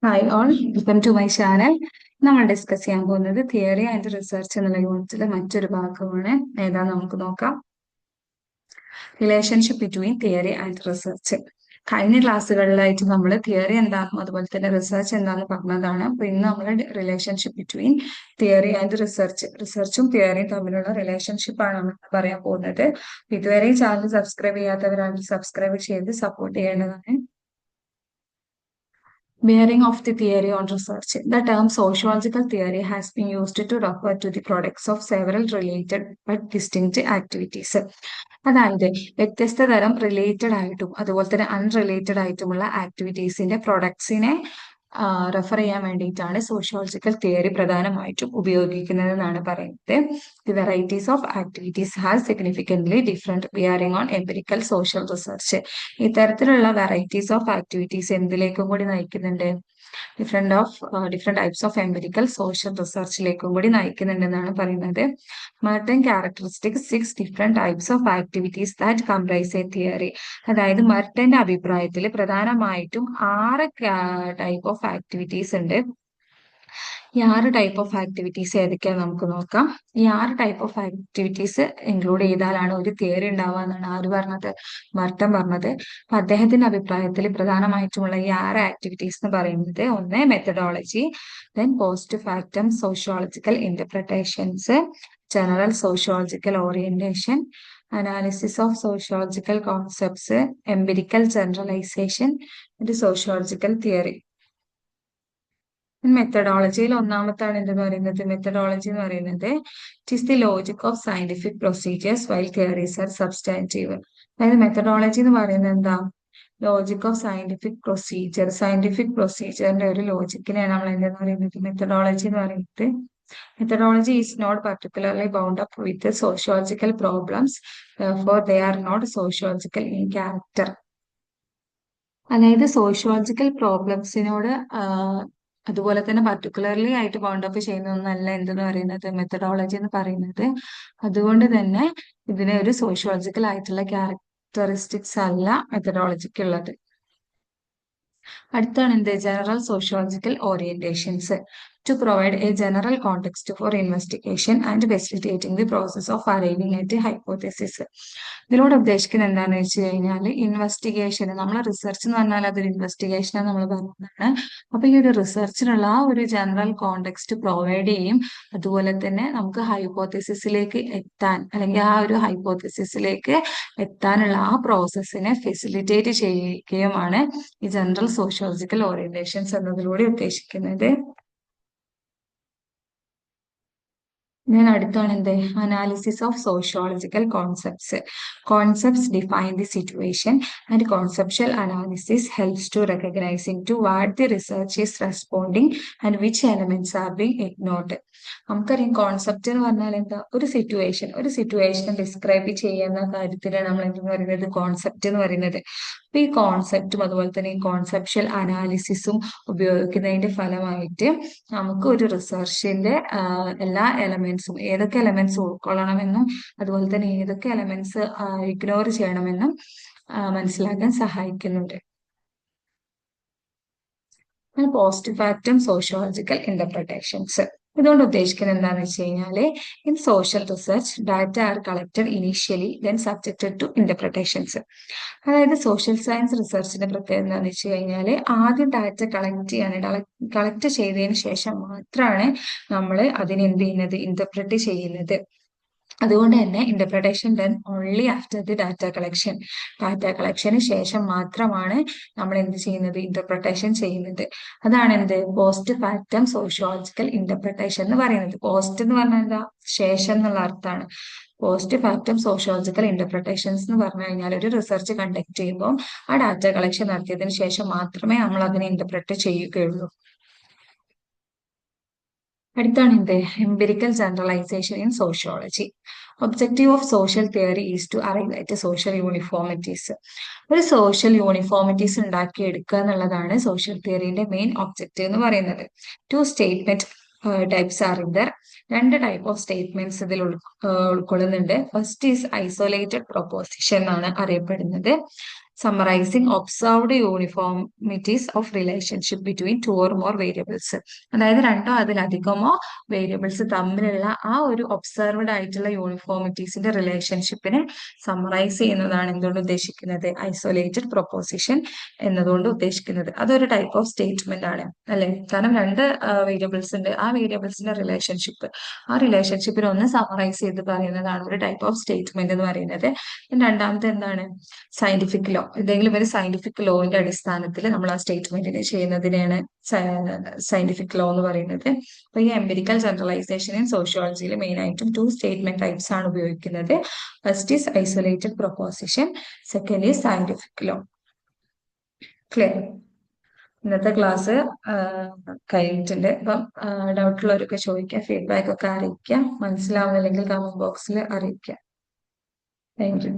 Hi all, welcome to my channel. നമ്മൾ discuss ചെയ്യാൻ പോകുന്നത് തിയറി ആൻഡ് റിസർച്ച് എന്നുള്ള യൂണിറ്റിലെ മറ്റൊരു ഭാഗമാണ്. ഏതാ നമുക്ക് നോക്കാം. Relationship between theory and research. കഴിഞ്ഞ ക്ലാസ്സുകളിലായിട്ട് നമ്മൾ തിയറി എന്താണെന്നും അതുപോലെ തന്നെ റിസർച്ച് എന്താണെന്ന് പറഞ്ഞതാണ്. അപ്പൊ ഇന്ന് നമ്മൾ റിലേഷൻഷിപ്പ് ബിറ്റ്വീൻ തിയറി ആൻഡ് റിസർച്ചും തിയറിയും തമ്മിലുള്ള റിലേഷൻഷിപ്പ് ആണ് നമ്മൾ പറയാൻ പോകുന്നത്. ഇതുവരെ ഈ ചാനൽ സബ്സ്ക്രൈബ് ചെയ്യാത്തവരാണെങ്കിൽ സബ്സ്ക്രൈബ് ചെയ്ത് സപ്പോർട്ട് ചെയ്യേണ്ടതാണ്. Bearing of the theory on research. The term sociological theory has been used to refer to the products of several related but distinct activities. അതായത് വ്യത്യസ്ത തരം റിലേറ്റഡ് ആയിട്ടും അതുപോലെ തന്നെ അൺറിലേറ്റഡ് ആയിട്ടുമുള്ള ആക്ടിവിറ്റീസിന്റെ പ്രൊഡക്ട്സിനെ റെഫർ ചെയ്യാൻ വേണ്ടിയിട്ടാണ് സോഷ്യോളജിക്കൽ തിയറി പ്രധാനമായിട്ടും ഉപയോഗിക്കുന്നത് എന്നാണ് പറയുന്നത്. The varieties of activities has significantly different bearing on empirical social research. ഇത്തരത്തിലുള്ള വെറൈറ്റീസ് ഓഫ് ആക്ടിവിറ്റീസ് എന്തിലേക്കും കൂടി നയിക്കുന്നുണ്ട്? Different types of empirical social റിസർച്ചിലേക്കും കൂടി നയിക്കുന്നുണ്ടെന്നാണ് പറയുന്നത്. Merton characteristics 6 different types of activities that comprise a theory. അതായത് മെർട്ടന്റെ അഭിപ്രായത്തിൽ പ്രധാനമായിട്ടും 6 ടൈപ്പ് ഓഫ് ആക്ടിവിറ്റീസ് ഉണ്ട്. ഈ 6 ടൈപ്പ് ഓഫ് ആക്ടിവിറ്റീസ് ഏതൊക്കെയാണ് നമുക്ക് നോക്കാം. ഈ 6 ടൈപ്പ് ഓഫ് ആക്ടിവിറ്റീസ് ഇൻക്ലൂഡ് ചെയ്താലാണ് ഒരു തിയറി ഉണ്ടാവുക എന്നാണ് ആര് പറഞ്ഞത്? മെർട്ടൺ പറഞ്ഞത്. അപ്പൊ അദ്ദേഹത്തിന്റെ അഭിപ്രായത്തിൽ പ്രധാനമായിട്ടുമുള്ള ഈ 6 ആക്ടിവിറ്റീസ് എന്ന് പറയുന്നത് ഒന്ന് methodology, then post factum sociological interpretations, general sociological orientation, analysis of sociological concepts, empirical generalisation, sociological theory. മെത്തഡോളജിയിൽ ഒന്നാമത്താണ് എന്തെന്ന് പറയുന്നത്? മെത്തഡോളജി എന്ന് പറയുന്നത് it is the logic of scientific procedures while theories are substantive. അതായത് മെത്തഡോളജി എന്ന് പറയുന്നത് എന്താ? ലോജിക് ഓഫ് സയന്റിഫിക് പ്രൊസീജിയറിന്റെ ഒരു ലോജിക്കിനെയാണ് നമ്മൾ എന്തെന്ന് പറയുന്നത്? മെത്തഡോളജി എന്ന് പറയുന്നത്. Methodology is not particularly bound up with sociological problems, for they are not sociological in character. അതായത് സോഷ്യോളജിക്കൽ പ്രോബ്ലംസിനോട് അതുപോലെ തന്നെ പർട്ടിക്കുലർലി ആയിട്ട് ബൗണ്ടപ്പ് ചെയ്യുന്ന ഒന്നല്ല എന്തെന്ന് പറയുന്നത്? മെത്തഡോളജി എന്ന് പറയുന്നത്. അതുകൊണ്ട് തന്നെ ഇതിനെ ഒരു സോഷ്യോളജിക്കൽ ആയിട്ടുള്ള ക്യാരക്ടറിസ്റ്റിക്സ് അല്ല മെത്തഡോളജിക്ക് ഉള്ളത്. അടുത്താണ് എന്ത്? General sociological orientations. To provide a general context for investigation and facilitating the process of arriving at hypothesis. ഇതിലൂടെ ഉദ്ദേശിക്കുന്നത് എന്താണെന്ന് വെച്ച് കഴിഞ്ഞാൽ ഇൻവെസ്റ്റിഗേഷൻ, നമ്മളെ റിസർച്ച് എന്ന് പറഞ്ഞാൽ അതൊരു ഇൻവെസ്റ്റിഗേഷൻ നമ്മൾ പറഞ്ഞതാണ്. അപ്പൊ ഈ ഒരു റിസർച്ചിനുള്ള ആ ഒരു ജനറൽ കോണ്ടെക്സ്റ്റ് പ്രൊവൈഡ് ചെയ്യും. അതുപോലെ തന്നെ നമുക്ക് ഹൈപ്പോതെസിസിലേക്ക് എത്താൻ അല്ലെങ്കിൽ ആ ഒരു ഹൈപ്പോതെസിസിലേക്ക് എത്താനുള്ള ആ പ്രോസസ്സിനെ ഫെസിലിറ്റേറ്റ് ചെയ്യുകയുമാണ് ഈ ജനറൽ സോഷ്യോളജിക്കൽ ഓറിയന്റേഷൻസ് എന്നതിലൂടെ ഉദ്ദേശിക്കുന്നത്. ഞാൻ അടുത്താണ് എന്ത്? Analysis of sociological concepts. Concepts define the situation and conceptual analysis helps to recognizing to what the research is responding and which elements are being ignored. നമുക്കറിയാം കോൺസെപ്റ്റ് എന്ന് പറഞ്ഞാൽ എന്താ? ഒരു സിറ്റുവേഷൻ ഡിസ്ക്രൈബ് ചെയ്യുന്ന കാര്യത്തിലാണ് നമ്മൾ എന്തെന്ന് പറയുന്നത്? കോൺസെപ്റ്റ് എന്ന് പറയുന്നത്. അപ്പൊ ഈ കോൺസെപ്റ്റും അതുപോലെ തന്നെ ഈ കോൺസെപ്ഷ്യൽ അനാലിസിസും ഉപയോഗിക്കുന്നതിന്റെ ഫലമായിട്ട് നമുക്ക് ഒരു റിസർച്ചിന്റെ എല്ലാ എലമെന്റ്സും, ഏതൊക്കെ എലമെന്റ്സ് ഉൾക്കൊള്ളണമെന്നും അതുപോലെ തന്നെ ഏതൊക്കെ എലമെന്റ്സ് ഇഗ്നോർ ചെയ്യണമെന്നും മനസ്സിലാക്കാൻ സഹായിക്കുന്നുണ്ട്. Post factum sociological interpretations. ഇതുകൊണ്ട് ഉദ്ദേശിക്കുന്നത് എന്താണെന്ന് വെച്ച് കഴിഞ്ഞാല് in social research data are collected initially then subjected to interpretations. അതായത് സോഷ്യൽ സയൻസ് റിസർച്ചിന്റെ പ്രത്യേകത എന്താണെന്ന് വെച്ച് കഴിഞ്ഞാല് ആദ്യം ഡാറ്റ കളക്ട് ചെയ്തതിന് ശേഷം മാത്രമാണ് നമ്മൾ അതിനെ എന്ത് ചെയ്യുന്നത്? ഇന്റർപ്രറ്റ് ചെയ്യുന്നത്. അതുകൊണ്ട് തന്നെ interpretation done only after the data collection. Data കളക്ഷന് ശേഷം മാത്രമാണ് നമ്മൾ എന്ത് ചെയ്യുന്നത്? ഇന്റർപ്രിട്ടേഷൻ ചെയ്യുന്നത്. അതാണ് എന്ത്? പോസ്റ്റ് ഫാക്ടം സോഷ്യോളജിക്കൽ ഇന്റർപ്രിട്ടേഷൻ എന്ന് പറയുന്നത്. പോസ്റ്റ് എന്ന് പറഞ്ഞാൽ എന്താ? ശേഷം എന്നുള്ള അർത്ഥമാണ്. പോസ്റ്റ് ഫാക്ടം സോഷ്യോളജിക്കൽ ഇന്റർപ്രിട്ടേഷൻസ് എന്ന് പറഞ്ഞു കഴിഞ്ഞാൽ ഒരു റിസർച്ച് കണ്ടക്ട് ചെയ്യുമ്പോൾ ആ ഡാറ്റ കളക്ഷൻ നടത്തിയതിനു ശേഷം മാത്രമേ നമ്മൾ അതിനെ ഇന്റർപ്രറ്റ് ചെയ്യുകയുള്ളൂ. അടുത്താണ് എന്ത്? Empirical generalisation in sociology. Objective of social theory is to arrive at social uniformities. ഒരു സോഷ്യൽ യൂണിഫോമിറ്റീസ് ഉണ്ടാക്കിയെടുക്കുക എന്നുള്ളതാണ് സോഷ്യൽ തിയറിന്റെ മെയിൻ ഒബ്ജക്റ്റീവ് എന്ന് പറയുന്നത്. Two statement types are there. 2 type of statements ഇതിൽ ഉൾക്കൊള്ളുന്നുണ്ട്. ഫസ്റ്റ് ഈസ് ഐസൊലേറ്റഡ് പ്രൊപ്പോസിഷൻ എന്നാണ് അറിയപ്പെടുന്നത്. Summarising observed uniformities of relationship between two or more variables. അതായത് രണ്ടോ അതിലധികമോ വേരിയബിൾസ് തമ്മിലുള്ള ആ ഒരു ഒബ്സർവ്ഡ് ആയിട്ടുള്ള യൂണിഫോമിറ്റീസിന്റെ റിലേഷൻഷിപ്പിനെ സമ്മറൈസ് ചെയ്യുന്നതാണ് എന്തുകൊണ്ട് ഉദ്ദേശിക്കുന്നത്, ഐസൊലേറ്റഡ് പ്രൊപ്പോസിഷൻ എന്നതുകൊണ്ട് ഉദ്ദേശിക്കുന്നത്. അതൊരു ടൈപ്പ് ഓഫ് സ്റ്റേറ്റ്മെന്റ് ആണ് അല്ലെ. കാരണം രണ്ട് വേരിയബിൾസ് ഉണ്ട്, ആ വേരിയബിൾസിന്റെ റിലേഷൻഷിപ്പ്, ആ റിലേഷൻഷിപ്പിനെ ഒന്ന് സമ്മറൈസ് ചെയ്ത് പറയുന്നതാണ് ഒരു ടൈപ്പ് ഓഫ് സ്റ്റേറ്റ്മെന്റ് എന്ന് പറയുന്നത്. രണ്ടാമത്തെ എന്താണ്, സയന്റിഫിക് ലോ. എന്തെങ്കിലും ഒരു സയന്റിഫിക് ലോന്റെ അടിസ്ഥാനത്തിൽ നമ്മൾ ആ സ്റ്റേറ്റ്മെന്റിനെ ചെയ്യുന്നതിനെയാണ് സയന്റിഫിക് ലോ എന്ന് പറയുന്നത്. അപ്പൊ ഈ എംപിരിക്കൽ ജനറലൈസേഷൻ സോഷ്യോളജിയിൽ മെയിൻ ആയിട്ടും ടു സ്റ്റേറ്റ്മെന്റ് ടൈപ്സ് ആണ് ഉപയോഗിക്കുന്നത്. First is isolated proposition, second is scientific law. Clear? ഇന്നത്തെ ക്ലാസ് കഴിഞ്ഞിട്ടുണ്ട്. അപ്പം ഡൗട്ട് ഉള്ളവരൊക്കെ ചോദിക്കാം, ഫീഡ്ബാക്ക് ഒക്കെ അറിയിക്കാം. മനസ്സിലാവുന്നില്ലെങ്കിൽ കമന്റ് ബോക്സിൽ അറിയിക്കാം. Thank you.